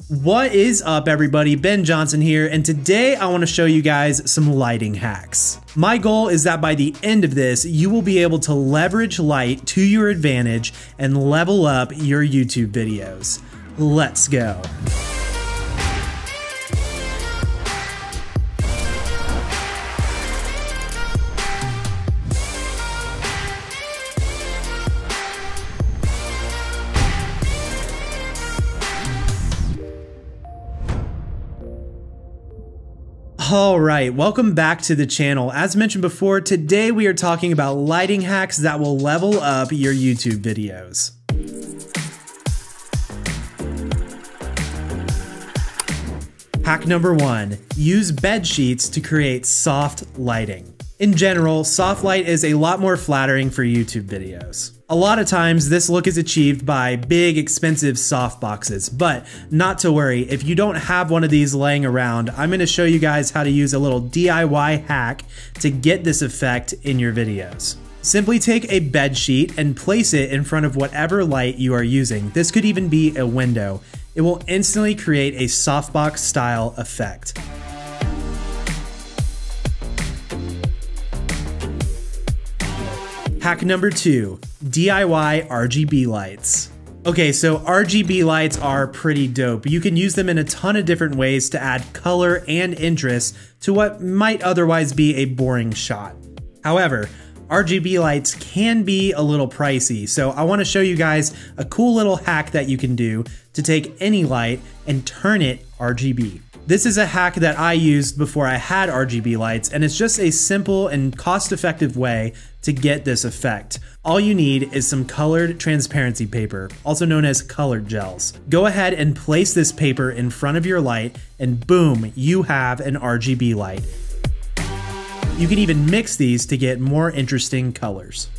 What is up, everybody? Ben Johnson here, and today I want to show you guys some lighting hacks. My goal is that by the end of this, you will be able to leverage light to your advantage and level up your YouTube videos. Let's go. Alright, welcome back to the channel. As mentioned before, today we are talking about lighting hacks that will level up your YouTube videos. Hack number 1, use bed sheets to create soft lighting. In general, soft light is a lot more flattering for YouTube videos. A lot of times this look is achieved by big expensive soft boxes, but not to worry, if you don't have one of these laying around, I'm going to show you guys how to use a little DIY hack to get this effect in your videos. Simply take a bed sheet and place it in front of whatever light you are using. This could even be a window. It will instantly create a softbox style effect. Hack number 2, DIY RGB lights. Okay, so RGB lights are pretty dope. You can use them in a ton of different ways to add color and interest to what might otherwise be a boring shot. However, RGB lights can be a little pricey, so I want to show you guys a cool little hack that you can do to take any light and turn it RGB. This is a hack that I used before I had RGB lights, and it's just a simple and cost-effective way to get this effect. All you need is some colored transparency paper, also known as colored gels. Go ahead and place this paper in front of your light, and boom, you have an RGB light. You can even mix these to get more interesting colors.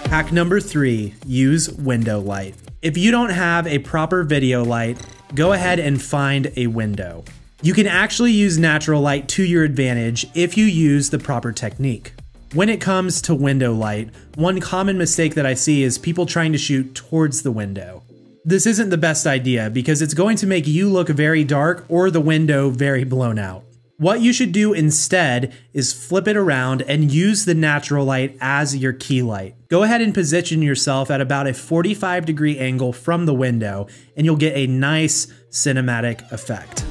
Hack number 3, use window light. If you don't have a proper video light, go ahead and find a window. You can actually use natural light to your advantage if you use the proper technique. When it comes to window light, one common mistake that I see is people trying to shoot towards the window. This isn't the best idea because it's going to make you look very dark or the window very blown out. What you should do instead is flip it around and use the natural light as your key light. Go ahead and position yourself at about a 45-degree angle from the window, and you'll get a nice cinematic effect.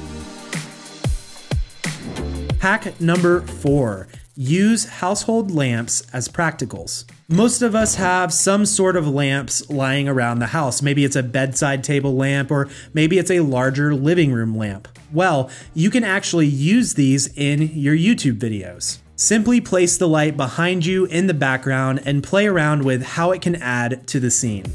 Hack number 4, use household lamps as practicals. Most of us have some sort of lamps lying around the house. Maybe it's a bedside table lamp, or maybe it's a larger living room lamp. Well, you can actually use these in your YouTube videos. Simply place the light behind you in the background and play around with how it can add to the scene.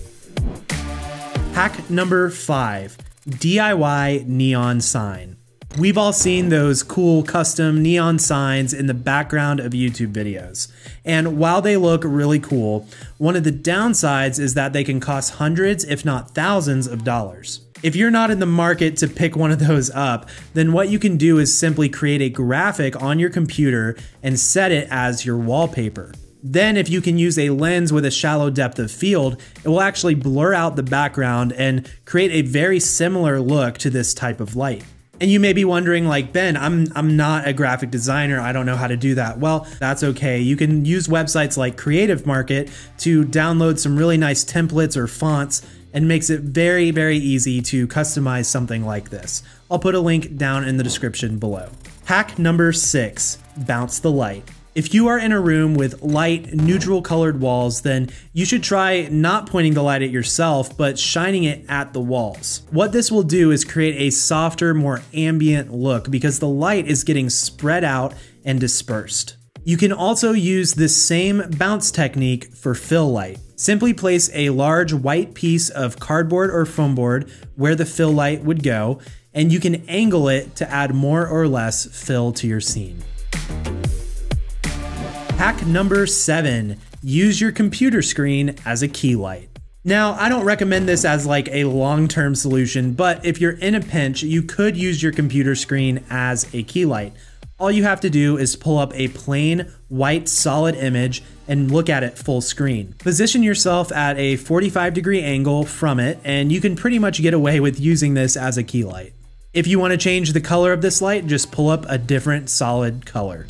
Hack number 5, DIY neon sign. We've all seen those cool custom neon signs in the background of YouTube videos. And while they look really cool, one of the downsides is that they can cost hundreds, if not thousands of dollars. If you're not in the market to pick one of those up, then what you can do is simply create a graphic on your computer and set it as your wallpaper. Then if you can use a lens with a shallow depth of field, it will actually blur out the background and create a very similar look to this type of light. And you may be wondering, like, Ben, I'm not a graphic designer, I don't know how to do that. Well, that's okay. You can use websites like Creative Market to download some really nice templates or fonts, and makes it very, very easy to customize something like this. I'll put a link down in the description below. Hack number 6, bounce the light. If you are in a room with light, neutral colored walls, then you should try not pointing the light at yourself, but shining it at the walls. What this will do is create a softer, more ambient look because the light is getting spread out and dispersed. You can also use this same bounce technique for fill light. Simply place a large white piece of cardboard or foam board where the fill light would go, and you can angle it to add more or less fill to your scene. Hack number 7, use your computer screen as a key light. Now, I don't recommend this as like a long-term solution, but if you're in a pinch, you could use your computer screen as a key light. All you have to do is pull up a plain white solid image and look at it full screen. Position yourself at a 45-degree angle from it, and you can pretty much get away with using this as a key light. If you want to change the color of this light, just pull up a different solid color.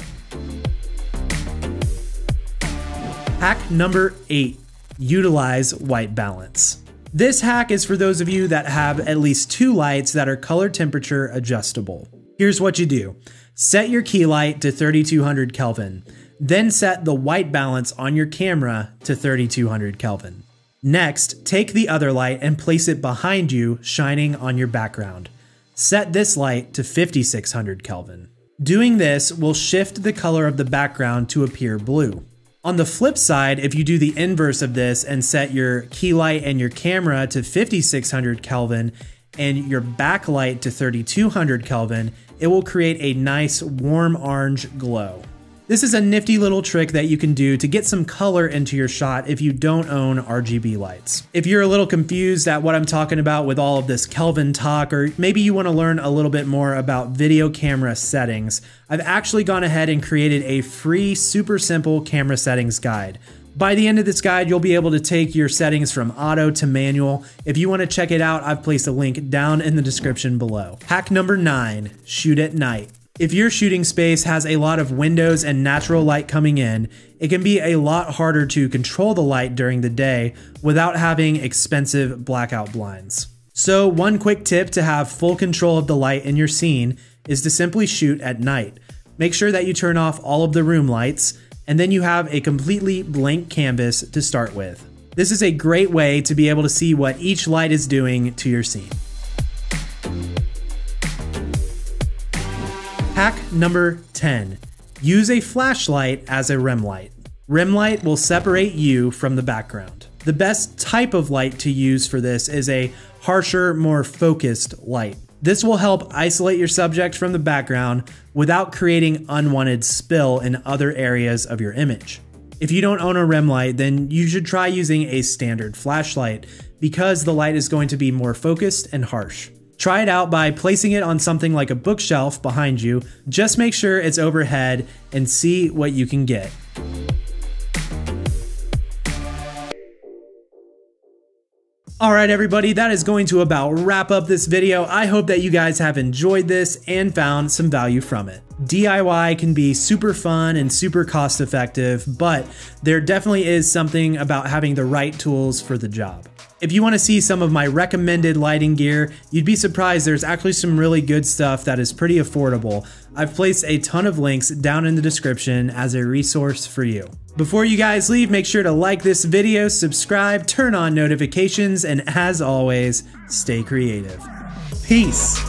Hack number 8, utilize white balance. This hack is for those of you that have at least 2 lights that are color temperature adjustable. Here's what you do. Set your key light to 3200 Kelvin. Then set the white balance on your camera to 3200 Kelvin. Next, take the other light and place it behind you, shining on your background. Set this light to 5600 Kelvin. Doing this will shift the color of the background to appear blue. On the flip side, if you do the inverse of this and set your key light and your camera to 5600 Kelvin and your backlight to 3200 Kelvin, it will create a nice warm orange glow. This is a nifty little trick that you can do to get some color into your shot if you don't own RGB lights. If you're a little confused at what I'm talking about with all of this Kelvin talk, or maybe you want to learn a little bit more about video camera settings, I've actually gone ahead and created a free, super simple camera settings guide. By the end of this guide, you'll be able to take your settings from auto to manual. If you want to check it out, I've placed a link down in the description below. Hack number 9, shoot at night. If your shooting space has a lot of windows and natural light coming in, it can be a lot harder to control the light during the day without having expensive blackout blinds. So one quick tip to have full control of the light in your scene is to simply shoot at night. Make sure that you turn off all of the room lights, and then you have a completely blank canvas to start with. This is a great way to be able to see what each light is doing to your scene. Hack number 10, use a flashlight as a rim light. Rim light will separate you from the background. The best type of light to use for this is a harsher, more focused light. This will help isolate your subject from the background without creating unwanted spill in other areas of your image. If you don't own a rim light, then you should try using a standard flashlight because the light is going to be more focused and harsh. Try it out by placing it on something like a bookshelf behind you. Just make sure it's overhead and see what you can get. Alright everybody, that is going to about wrap up this video. I hope that you guys have enjoyed this and found some value from it. DIY can be super fun and super cost effective, but there definitely is something about having the right tools for the job. If you want to see some of my recommended lighting gear, you'd be surprised there's actually some really good stuff that is pretty affordable. I've placed a ton of links down in the description as a resource for you. Before you guys leave, make sure to like this video, subscribe, turn on notifications, and as always, stay creative. Peace.